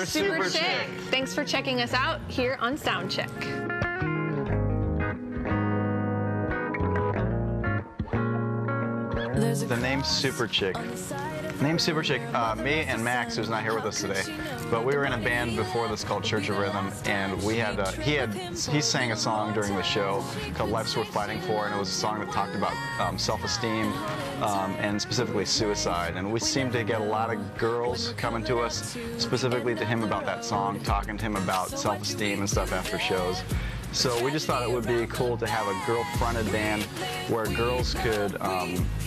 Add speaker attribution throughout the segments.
Speaker 1: Superchick. Thanks for checking us out here on Soundcheck.
Speaker 2: The name Superchick. Me and Max, who's not here with us today, but we were in a band before this called Church of Rhythm, and we had he sang a song during the show called Life's Worth Fighting For, and it was a song that talked about self-esteem and specifically suicide. And we seemed to get a lot of girls coming to us specifically to him about that song, talking to him about self-esteem and stuff after shows. So we just thought it would be cool to have a girl-fronted band where girls could,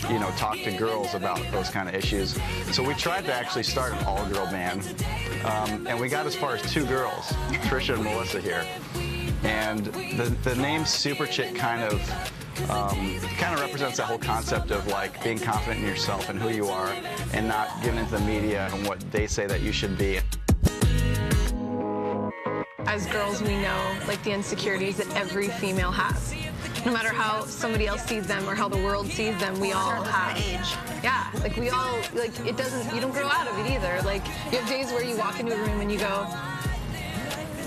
Speaker 2: you know, talk to girls about those kind of issues. So we tried to actually start an all-girl band, and we got as far as 2 girls, Trisha and Melissa here. And the name Superchick kind of represents that whole concept of like being confident in yourself and who you are, and not giving into the media and what they say that you should be.
Speaker 1: As girls, we know like the insecurities that every female has. No matter how somebody else sees them or how the world sees them, we all have. Yeah, like we all, like it doesn't, you don't grow out of it either. Like you have days where you walk into a room and you go,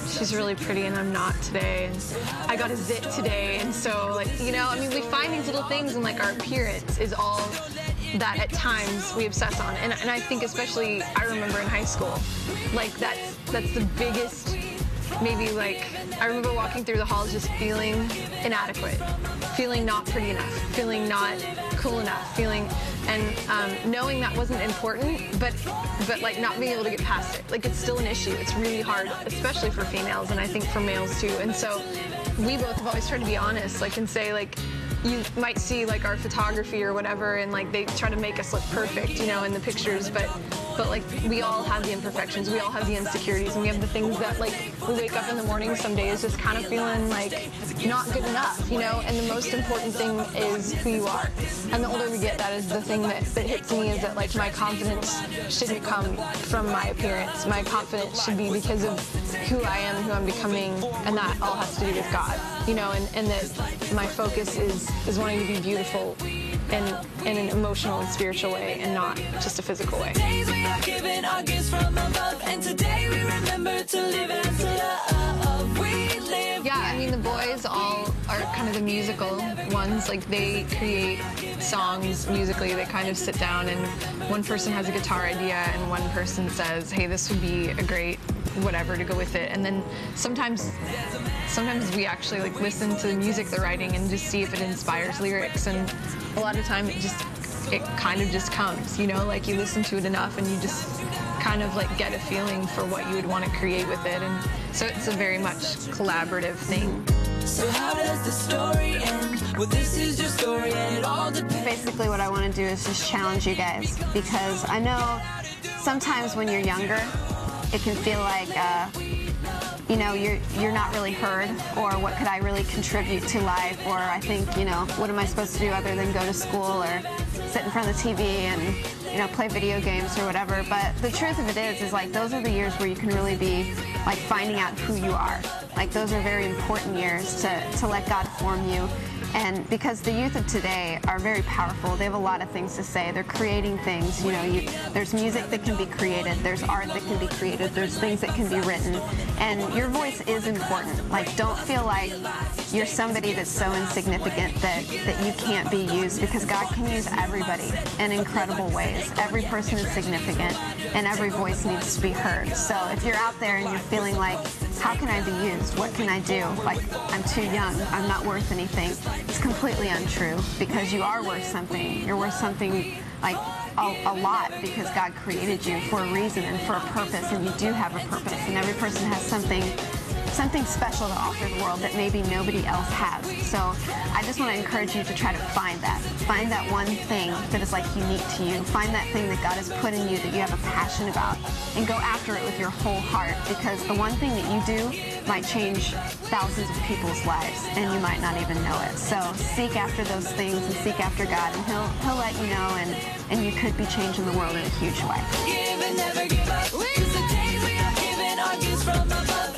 Speaker 1: she's really pretty and I'm not today, and I got a zit today, and so like, you know, I mean, we find these little things, and like our appearance is all that at times we obsess on. And I think especially, I remember in high school, like that's the biggest. Maybe like, I remember walking through the halls just feeling inadequate, feeling not pretty enough, feeling not cool enough, feeling, and knowing that wasn't important, but like not being able to get past it. Like it's still an issue. It's really hard, especially for females, and I think for males too. And so we both have always tried to be honest, like, and say like, you might see like our photography or whatever, and like they try to make us look perfect, you know, in the pictures, but like we all have the imperfections, we all have the insecurities, and we have the things that like we wake up in the morning some days just kind of feeling like not good enough, you know, and the most important thing is who you are. And the older we get, that is the thing that hits me, is that like my confidence shouldn't come from my appearance. My confidence should be because of who I am and who I'm becoming, and that all has to do with God, you know, and that my focus is wanting to be beautiful in an emotional and spiritual way, and not just a physical way.
Speaker 3: Are given our gifts from above, and today we remember to live and to love. We live.
Speaker 1: Yeah, I mean, the boys all are kind of the musical ones. Like they create songs musically. They kind of sit down, and one person has a guitar idea, and one person says, "Hey, this would be a great whatever to go with it." And then sometimes we actually like listen to the music they're writing and just see if it inspires lyrics. And a lot of time it kind of just comes, you know, like you listen to it enough and you just kind of like get a feeling for what you would want to create with it. And so it's a very much collaborative thing.
Speaker 3: So how does the story end? Well, this is your story, and it all depends.
Speaker 4: Basically what I want to do is just challenge you guys, because I know sometimes when you're younger it can feel like you know, you're not really heard, or what could I really contribute to life, or I think, you know, what am I supposed to do other than go to school or sit in front of the TV and, you know, play video games or whatever. But the truth of it is like those are the years where you can really be like finding out who you are. Like those are very important years to let God form you. And because the youth of today are very powerful, they have a lot of things to say. They're creating things, you know, there's music that can be created, there's art that can be created, there's things that can be written, and your voice is important. Like, don't feel like you're somebody that's so insignificant that you can't be used, because God can use everybody in incredible ways. Every person is significant, and every voice needs to be heard. So if you're out there and you're feeling like, how can I be used? What can I do? Like, I'm too young, I'm not worth anything. It's completely untrue, because you are worth something. You're worth something like a lot, because God created you for a reason and for a purpose, and you do have a purpose, and every person has something special to offer the world that maybe nobody else has. So I just want to encourage you to try to find that. Find that one thing that is like unique to you. Find that thing that God has put in you that you have a passion about, and go after it with your whole heart, because the one thing that you do might change thousands of people's lives, and you might not even know it. So seek after those things and seek after God, and He'll let you know, and you could be changing the world in a huge way.
Speaker 3: Give and never give up, 'cause the days we are given are gifts from above.